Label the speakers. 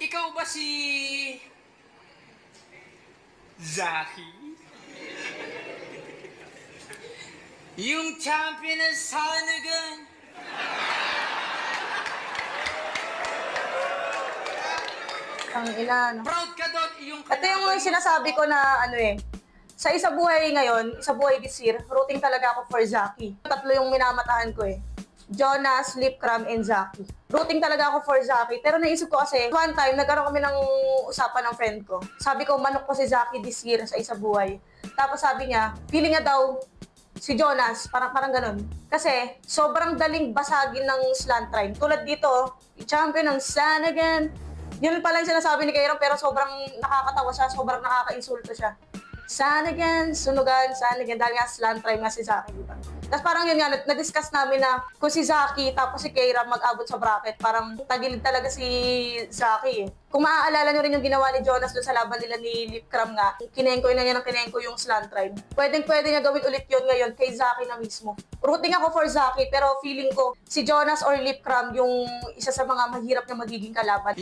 Speaker 1: Ikaw ba si... Zaki? Yung champion ng Sanagan?
Speaker 2: Ang ina, no?
Speaker 1: Proud ka doon, yung
Speaker 2: Ito yung sinasabi ko na ano eh. Sa Isa Buhay ngayon, Isa Buhay this year, rooting talaga ako for Zaki. Tatlo yung minamatahan ko eh. Jonas, Lipcram, and Zaki. Rooting talaga ako for Zaki. Pero naisip ko kasi, one time, nagkaroon kami ng usapan ng friend ko. Sabi ko, manok ko si Zaki this year sa Isa Buhay. Tapos sabi niya, feeling niya daw si Jonas, parang ganun. Kasi, sobrang daling basagin ng slant rhyme. Tulad dito, champion ng Sanagan. Yun pala yung sinasabi ni Kairam, pero sobrang nakakatawa siya, sobrang nakaka-insulto siya. Sanagan, sunugan, Sanagan, dahil nga slant rhyme nga si Zaki, diba? Tapos parang yun nga, na-discuss namin na kung si Zaki tapos si Kairam mag-abot sa bracket, parang tagilid talaga si Zaki eh. Kung maaalala nyo rin yung ginawa ni Jonas doon sa laban nila ni Lipcram nga, kinengkoy na niya ng kinengkoy yung slant rhyme. Pwede niya gawin ulit yun ngayon kay Zaki na mismo. Rooting ako for Zaki, pero feeling ko si Jonas or Lipcram yung isa sa mga mahirap na magiging kalaban.